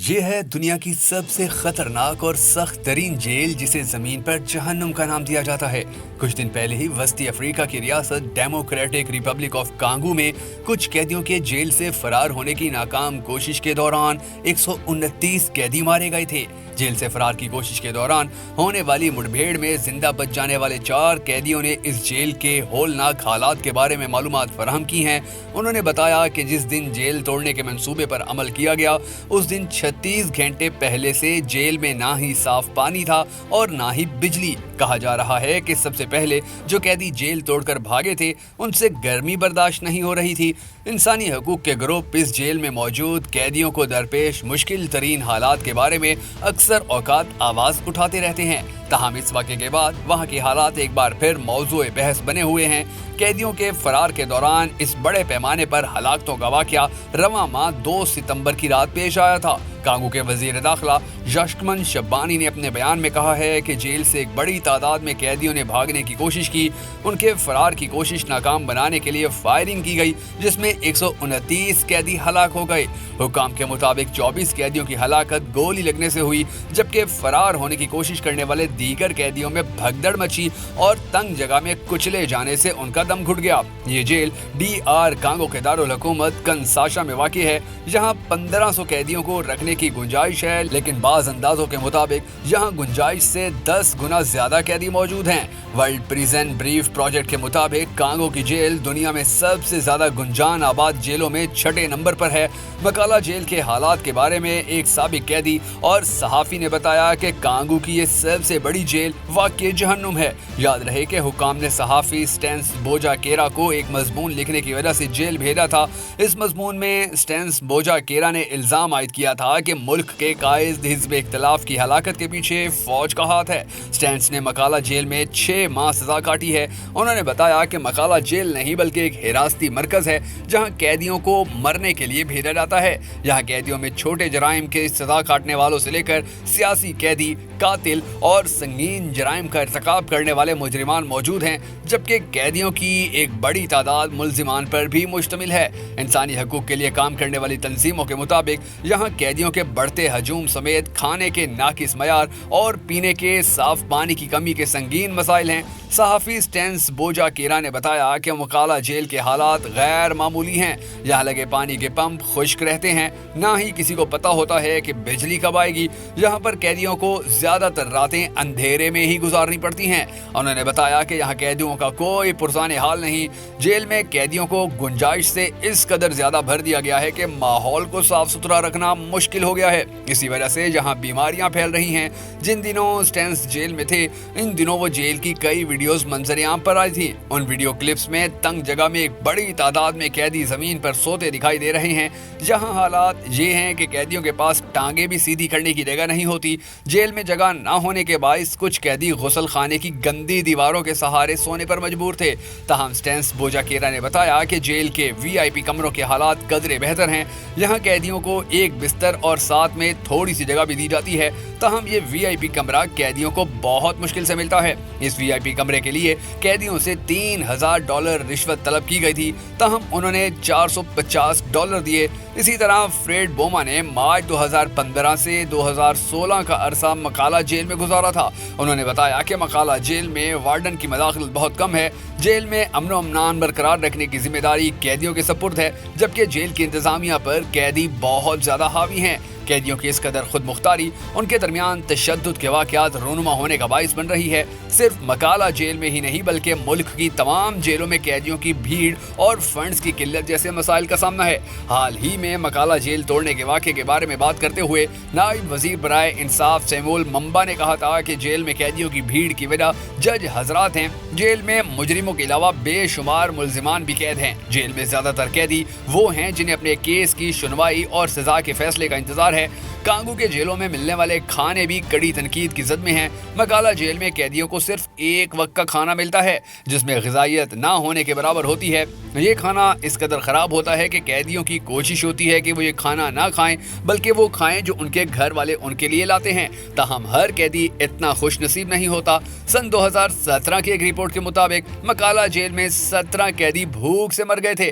یہ ہے دنیا کی سب سے خطرناک اور سخت ترین جیل جسے زمین پر جہنم کا نام دیا جاتا ہے۔ کچھ دن پہلے ہی وسطی افریقہ کی ریاست ڈیموکریٹک ریپبلک آف کانگو میں کچھ قیدیوں کے جیل سے فرار ہونے کی ناکام کوشش کے دوران 129 قیدی مارے گئے تھے۔ جیل سے فرار کی کوشش کے دوران ہونے والی مڑبھیڑ میں زندہ بچ جانے والے 4 قیدیوں نے اس جیل کے ہولناک حالات کے بارے میں معلومات فراہم کی ہیں۔ انہوں نے بتایا کہ جس دن جیل توڑنے کے منصوبے پر عمل کیا گیا اس دن 36 گھنٹے پہلے سے جیل میں نہ ہی صاف پانی تھا اور نہ ہی بجلی۔ کہا جا رہا ہے کہ سب سے پہلے جو قیدی جیل توڑ کر بھاگے تھے ان سے گرمی برداشت نہیں ہو رہی تھی۔ انسانی حقوق کے گروپ اس جیل میں موجود قیدیوں کو درپیش مشکل ترین حالات کے بارے میں اکثر اوقات آواز اٹھاتے رہتے ہیں۔ تاہم اس واقعے کے بعد وہاں کے حالات ایک بار پھر موضوع بحث بنے ہوئے ہیں۔ قیدیوں کے فرار کے دوران اس بڑے پیمانے پر ہلاکتوں کا واقعہ رواں ماہ 2 ستمبر کی رات پیش آیا تھا۔ کانگو کے وزیر داخلہ جاشکمن شبانی نے اپنے بیان میں کہا ہے کہ جیل سے ایک بڑی تعداد میں قیدیوں نے بھاگنے کی کوشش کی۔ ان کے فرار کی کوشش ناکام بنانے کے لیے فائرنگ کی گئی جس میں 129 قیدی ہلاک ہو گئے۔ حکام کے مطابق 24 قیدیوں کی ہلاکت گولی لگنے سے ہوئی جبکہ فرار ہونے کی کوشش کرنے والے دیگر قیدیوں میں بھگدڑ مچی اور تنگ جگہ میں کچلے جانے سے ان کا دم گھٹ گیا۔ یہ جیل DR کانگو کے دارالحکومت کنساشا میں واقع ہے جہاں 1500 قیدیوں کو رکھنے کی گنجائش ہے، لیکن بعض اندازوں کے مطابق یہاں گنجائش سے 10 گنا زیادہ قیدی موجود ہیں۔ ورلڈ پریزن بریف پروجیکٹ کے مطابق کانگو کی جیل دنیا میں سب سے زیادہ گنجان آباد جیلوں میں 6 نمبر پر ہے۔ مکالا جیل کے حالات کے بارے میں ایک سابق قیدی اور صحافی نے بتایا کہ کانگو کی یہ سب سے بڑی جیل واقعی جہنم ہے۔ یاد رہے کہ حکام نے صحافی سٹینس بوجا کیرا کو ایک مضمون لکھنے کی وجہ سے جیل بھیجا تھا۔ اس مضمون میں سٹینس بوجا کیرا نے الزام عائد کیا تھا کہ ملک کے قائد حزب اختلاف کی ہلاکت کے پیچھے فوج کا ہاتھ ہے۔ سٹینس نے مکالا جیل میں 6 ماہ سزا کاٹی ہے۔ انہوں نے بتایا کہ مکالا جیل نہیں بلکہ ایک حراستی مرکز ہے جہاں قیدیوں کو مرنے کے لیے بھیجا جاتا ہے۔ یہاں قیدیوں میں چھوٹے جرائم کے سزا کاٹنے والوں سے لے کر سیاسی قیدی، قاتل اور سنگین جرائم کا ارتکاب کرنے والے مجرمان موجود ہیں، جبکہ قیدیوں کی ایک بڑی تعداد ملزمان پر بھی مشتمل ہے۔ انسانی حقوق کے لیے کام کرنے والی تنظیموں کے مطابق یہاں قیدیوں کے بڑھتے ہجوم سمیت کھانے کے ناقص معیار اور پینے کے صاف پانی کی کمی کے سنگین مسائل ہیں۔ صحافی سٹینس بوجا کیرا نے بتایا کہ مکالا جیل کے حالات غیر معمولی ہیں۔ یہاں لگے پانی کے پمپ خشک رہتے ہیں، نہ ہی کسی کو پتہ ہوتا ہے کہ بجلی کب آئے گی۔ یہاں پر قیدیوں کو زیادہ تر راتیں اندھیرے میں ہی گزارنی پڑتی ہیں۔ انہوں نے بتایا کہ یہاں قیدیوں کا کوئی پرسان حال نہیں۔ جیل میں قیدیوں کو گنجائش سے اس قدر زیادہ بھر دیا گیا ہے کہ ماحول کو صاف ستھرا رکھنا مشکل ہو گیا ہے۔ اسی وجہ سے یہاں بیماریاں پھیل رہی ہیں۔ جن دنوں سٹینس جیل میں تھے ان دنوں وہ جیل کی کئی ویڈیوز منظر عام پر آئی تھی۔ ان ویڈیو کلپس میں تنگ جگہ میں ایک بڑی تعداد میں قیدی زمین پر سوتے دکھائی دے رہے ہیں۔ جہاں حالات یہ ہیں کہ قیدیوں کے پاس ٹانگیں بھی سیدھی کرنے کی جگہ نہیں ہوتی۔ جیل میں جگہ نہ ہونے کے باعث کچھ قیدی غسل خانے کی گندی دیواروں کے سہارے سونے پر مجبور تھے۔ تاہم سٹینس بوجا کیرا نے بتایا کہ جیل کے VIP کمروں کے حالات قدرے بہتر ہیں۔ یہاں قیدیوں کو ایک بستر اور ساتھ میں تھوڑی سی جگہ بھی دی جاتی ہے۔ تاہم یہ VIP کمرہ قیدیوں کو بہت مشکل سے ملتا ہے۔ اس VIP کمرے کے لیے قیدیوں سے $3000 رشوت طلب کی گئی تھی، تاہم انہوں نے $450 دیے۔ اسی طرح فریڈ بوما نے مارچ 2015 سے 2016 کا عرصہ مکالا جیل میں گزارا تھا۔ انہوں نے بتایا کہ مکالا جیل میں وارڈن کی مداخلت بہت کم ہے۔ جیل میں امن و امان برقرار رکھنے کی ذمہ داری قیدیوں کے سپرد ہے، جبکہ جیل کی انتظامیہ پر قیدی بہت زیادہ حاوی ہیں۔ قیدیوں کی اس قدر خود مختاری ان کے درمیان تشدد کے واقعات رونما ہونے کا باعث بن رہی ہے۔ صرف مکالا جیل میں ہی نہیں بلکہ ملک کی تمام جیلوں میں قیدیوں کی بھیڑ اور فنڈز کی قلت جیسے مسائل کا سامنا ہے۔ حال ہی میں مکالا جیل توڑنے کے واقعے کے بارے میں بات کرتے ہوئے نائب وزیر برائے انصاف سیمول ممبا نے کہا تھا کہ جیل میں قیدیوں کی بھیڑ کی وجہ جج حضرات ہیں۔ جیل میں مجرموں کے علاوہ بے شمار ملزمان بھی قید ہیں۔ جیل میں زیادہ تر قیدی وہ ہیں جنہیں اپنے کیس کی سنوائی اور سزا کے فیصلے کا انتظار ہے۔ کانگو کے جیلوں میں ملنے والے کھانے بھی کڑی تنقید کی زد میں ہیں۔ مکالا جیل میں قیدیوں کو صرف ایک وقت کا کھانا ملتا ہے جس میں غذائیت نہ ہونے کے برابر ہوتی ہے۔ یہ کھانا اس قدر خراب ہوتا ہے کہ قیدیوں کی کوشش ہوتی ہے کہ وہ یہ کھانا نہ کھائیں بلکہ وہ کھائیں جو ان کے گھر والے ان کے لیے لاتے ہیں۔ تاہم ہر قیدی اتنا خوش نصیب نہیں ہوتا۔ سن 2017 کی ایک رپورٹ کے مطابق مکالا جیل میں 17 قیدی بھوک سے مر گئے تھے۔